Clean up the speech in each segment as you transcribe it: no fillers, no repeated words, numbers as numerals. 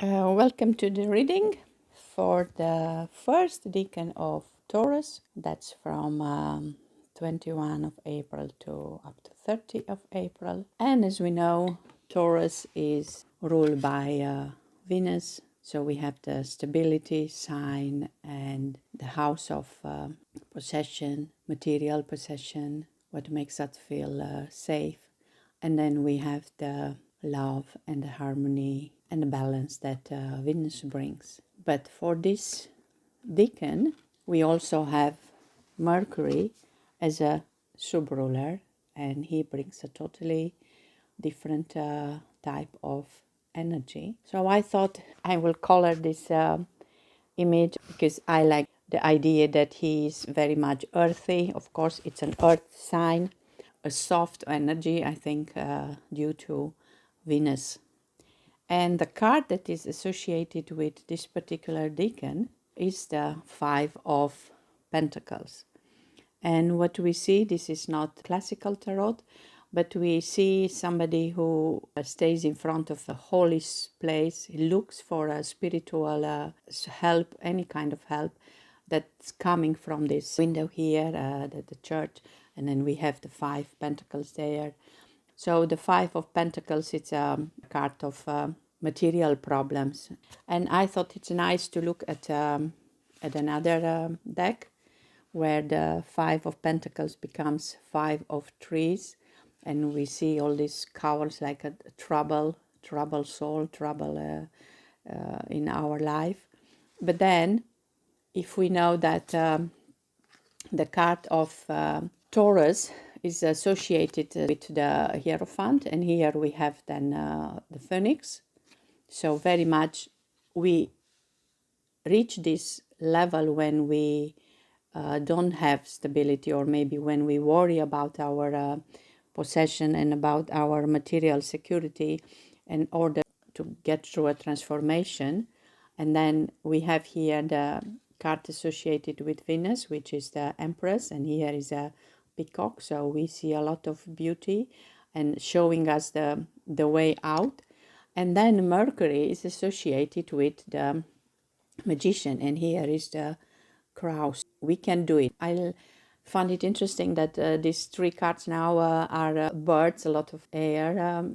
Welcome to the reading for the first decan of Taurus. That's from 21 of April to up to 30 of April. And as we know, Taurus is ruled by Venus. So we have the stability sign and the house of possession, material possession, what makes us feel safe. And then we have the love and the harmony and the balance that Venus brings. But for this decan, we also have Mercury as a sub-ruler, and he brings a totally different type of energy. So I thought I will color this image because I like the idea that he is very much earthy. Of course, it's an earth sign, a soft energy, I think, due to Venus. And the card that is associated with this particular decan is the Five of Pentacles. And what we see, this is not classical tarot, but we see somebody who stays in front of a holy place. He looks for a spiritual help, any kind of help that's coming from this window here, the church. And then we have the Five Pentacles there. So the Five of Pentacles, it's a card of material problems. And I thought it's nice to look at another deck where the Five of Pentacles becomes Five of Trees. And we see all these colors like a trouble soul, trouble in our life. But then, if we know that the card of Taurus is associated with the Hierophant, and here we have then the Phoenix. So very much we reach this level when we don't have stability, or maybe when we worry about our possession and about our material security in order to get through a transformation. And then we have here the card associated with Venus, which is the Empress, and here is a peacock. So we see a lot of beauty and showing us the way out. And then Mercury is associated with the Magician, and here is the Crow. We can do it. I found it interesting that these three cards now are birds, a lot of air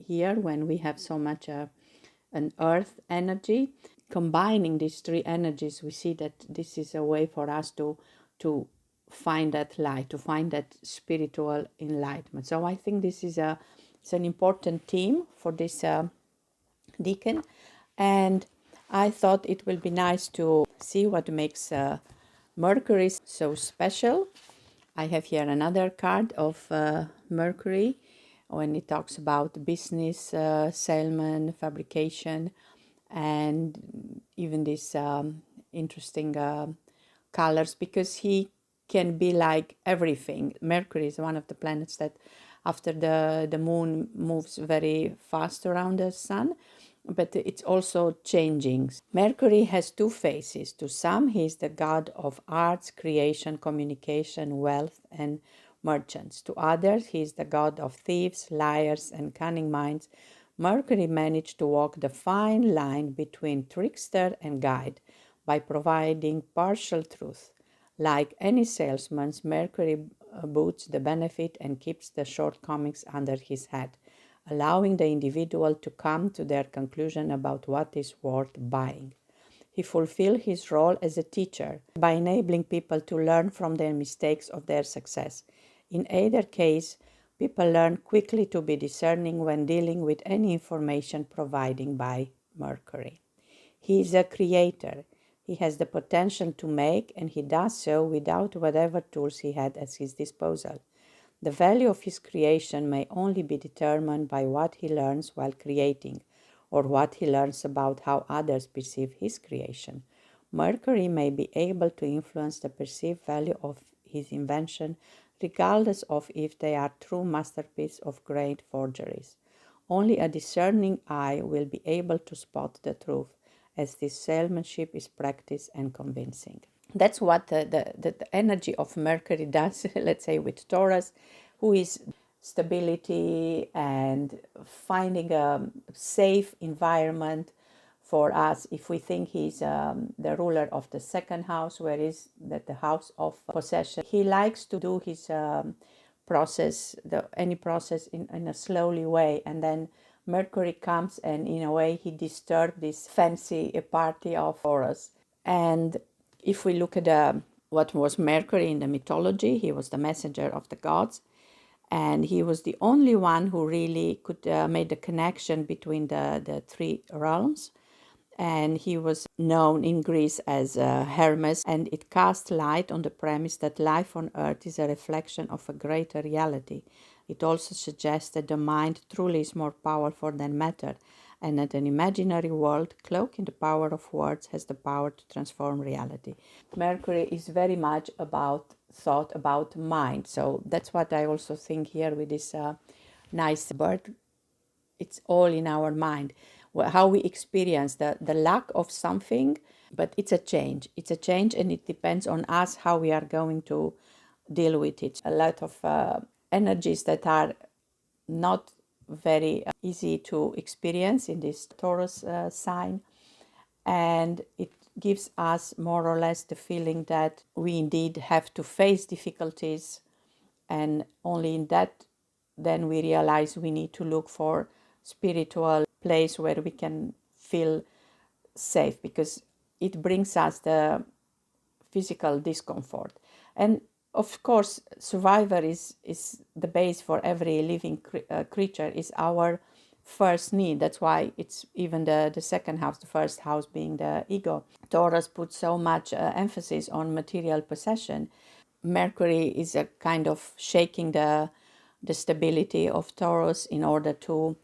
here when we have so much an earth energy. Combining these three energies, we see that this is a way for us to find that light, to find that spiritual enlightenment. So I think this is it's an important theme for this decan, and I thought it will be nice to see what makes Mercury so special. I have here another card of Mercury when it talks about business, salesman, fabrication, and even these interesting colors, because he can be like everything. Mercury is one of the planets that after the moon moves very fast around the sun, but it's also changing. Mercury has two faces. To some, he is the god of arts, creation, communication, wealth, and merchants. To others, he is the god of thieves, liars, and cunning minds. Mercury managed to walk the fine line between trickster and guide by providing partial truth. Like any salesman, Mercury boots the benefit and keeps the shortcomings under his hat, allowing the individual to come to their conclusion about what is worth buying. He fulfilled his role as a teacher by enabling people to learn from their mistakes of their success. In either case, people learn quickly to be discerning when dealing with any information provided by Mercury. He is a creator. He has the potential to make, and he does so without whatever tools he had at his disposal. The value of his creation may only be determined by what he learns while creating, or what he learns about how others perceive his creation. Mercury may be able to influence the perceived value of his invention, regardless of if they are true masterpieces of great forgeries. Only a discerning eye will be able to spot the truth, as this salesmanship is practiced and convincing. That's what the energy of Mercury does, let's say, with Taurus, who is stability and finding a safe environment for us. If we think he's the ruler of the second house, where is that the house of possession, he likes to do his process, any process in a slowly way, and then Mercury comes and in a way he disturbed this fancy party of Taurus. And if we look at what was Mercury in the mythology, he was the messenger of the gods, and he was the only one who really could make the connection between the three realms. And he was known in Greece as Hermes, and it cast light on the premise that life on earth is a reflection of a greater reality. It also suggests that the mind truly is more powerful than matter, and that an imaginary world cloaked in the power of words has the power to transform reality. Mercury is very much about thought, about mind. So that's what I also think here with this nice bird. It's all in our mind, how we experience the lack of something, but it's a change. It's a change, and it depends on us how we are going to deal with it. A lot of energies that are not very easy to experience in this Taurus sign, and it gives us more or less the feeling that we indeed have to face difficulties, and only in that then we realize we need to look for spiritual place where we can feel safe, because it brings us the physical discomfort. And of course, survivor is the base for every living creature, is our first need. That's why it's even the second house, the first house being the ego. Taurus puts so much emphasis on material possession. Mercury is a kind of shaking the stability of Taurus in order to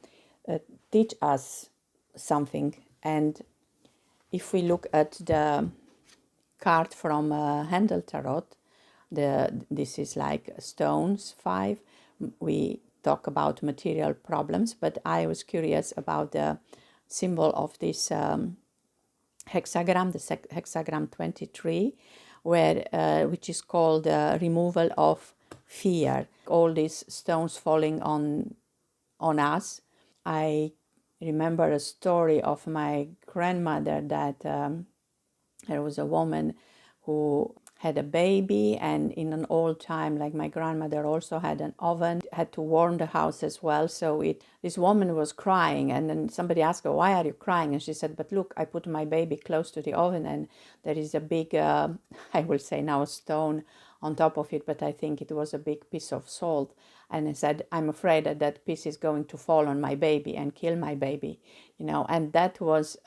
teach us something. And if we look at the card from Handel Tarot, this is like stones 5. We talk about material problems, but I was curious about the symbol of this hexagram, the hexagram 23, where which is called removal of fear. All these stones falling on us. I remember a story of my grandmother that there was a woman who had a baby, and in an old time, like my grandmother also had an oven, had to warm the house as well. So this woman was crying, and then somebody asked her, "Why are you crying?" And she said, "But look, I put my baby close to the oven, and there is a big, I will say now, a stone on top of it, but I think it was a big piece of salt." And I said, "I'm afraid that that piece is going to fall on my baby and kill my baby," and that was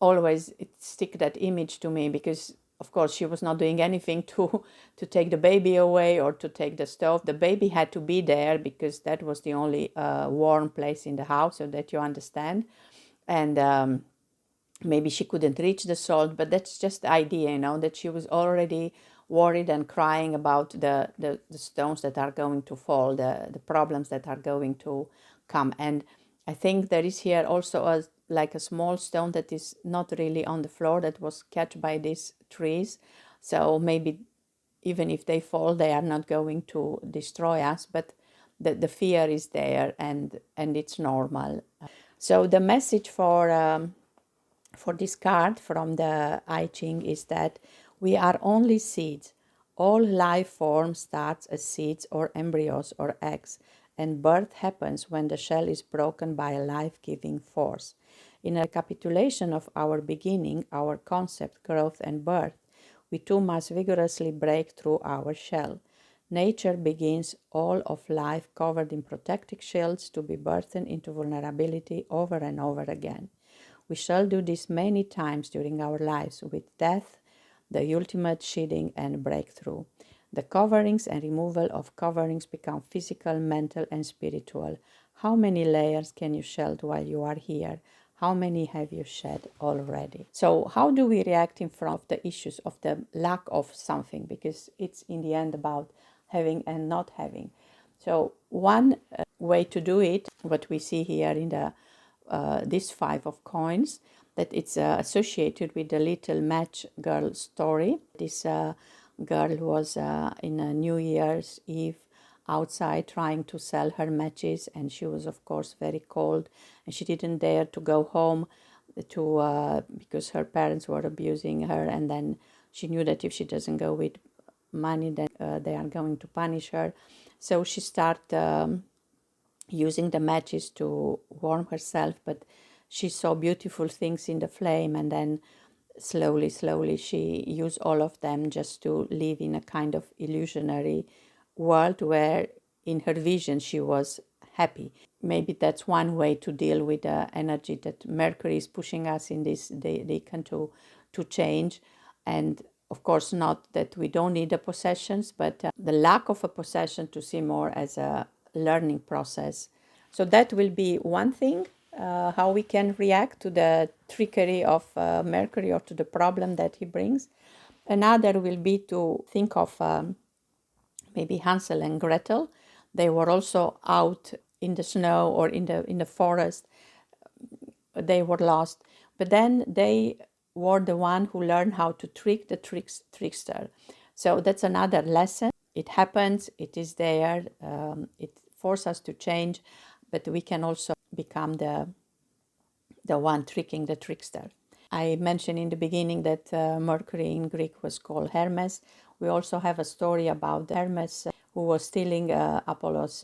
always, it stick that image to me, because of course she was not doing anything to take the baby away or to take the stove. The baby had to be there because that was the only warm place in the house, so that you understand. And maybe she couldn't reach the salt, but that's just the idea, that she was already worried and crying about the stones that are going to fall, the problems that are going to come. And I think there is here also like a small stone that is not really on the floor, that was catch by these trees. So maybe even if they fall, they are not going to destroy us, but the fear is there, and it's normal. So the message for this card from the I Ching is that we are only seeds. All life form starts as seeds or embryos or eggs, and birth happens when the shell is broken by a life-giving force. In a recapitulation of our beginning, our concept, growth, and birth, we too must vigorously break through our shell. Nature begins all of life covered in protective shields to be birthed into vulnerability over and over again. We shall do this many times during our lives, with death, the ultimate shedding and breakthrough. The coverings and removal of coverings become physical, mental, and spiritual. How many layers can you shed while you are here? How many have you shed already? So how do we react in front of the issues of the lack of something? Because it's in the end about having and not having. So one way to do it, what we see here in the this 5 of coins, that it's associated with the little match girl story. This girl was in a New Year's Eve outside trying to sell her matches, and she was of course very cold, and she didn't dare to go home because her parents were abusing her, and then she knew that if she doesn't go with money, then they are going to punish her. So she started using the matches to warm herself, but she saw beautiful things in the flame, and then slowly she used all of them just to live in a kind of illusionary world where in her vision she was happy. Maybe that's one way to deal with the energy that Mercury is pushing us in this decan to change. And of course, not that we don't need the possessions, but the lack of a possession to see more as a learning process. So that will be one thing, how we can react to the trickery of Mercury or to the problem that he brings. Another will be to think of maybe Hansel and Gretel. They were also out in the snow or in the forest. They were lost, but then they were the one who learned how to trick the trickster. So that's another lesson. It happens. It is there. It forces us to change, but we can also become the one tricking the trickster. I mentioned in the beginning that Mercury in Greek was called Hermes. We also have a story about Hermes who was stealing Apollo's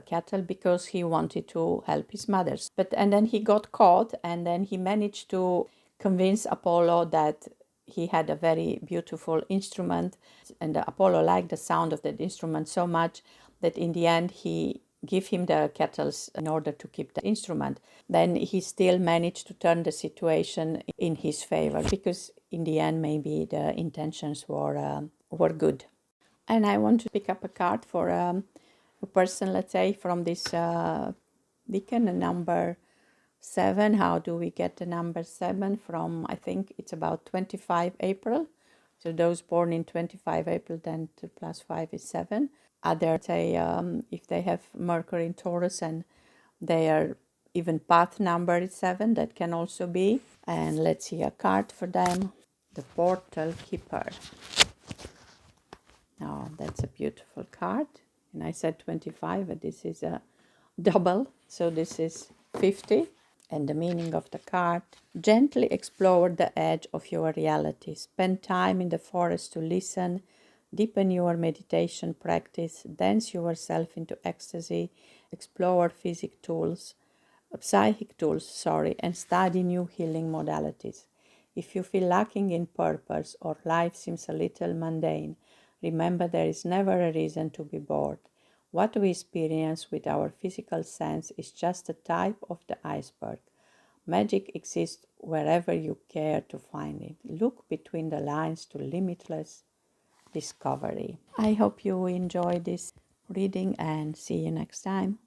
cattle because he wanted to help his mothers. And then he got caught, and then he managed to convince Apollo that he had a very beautiful instrument, and Apollo liked the sound of that instrument so much that in the end he give him the kettles in order to keep the instrument. Then he still managed to turn the situation in his favor, because in the end maybe the intentions were good. And I want to pick up a card for a person, let's say, from this decan, number 7. How do we get the number 7 from, I think it's about 25 April. So those born in 25 April, then 2 plus 5 is 7. Other say if they have Mercury in Taurus and their even path number is 7, that can also be. And let's see a card for them. The Portal Keeper. Now that's a beautiful card. And I said 25, but this is a double. So this is 50. And the meaning of the card: gently explore the edge of your reality. Spend time in the forest to listen. Deepen your meditation practice. Dance yourself into ecstasy. Explore psychic tools, and study new healing modalities. If you feel lacking in purpose or life seems a little mundane, remember there is never a reason to be bored. What we experience with our physical sense is just the tip of the iceberg. Magic exists wherever you care to find it. Look between the lines to limitless discovery. I hope you enjoy this reading, and see you next time.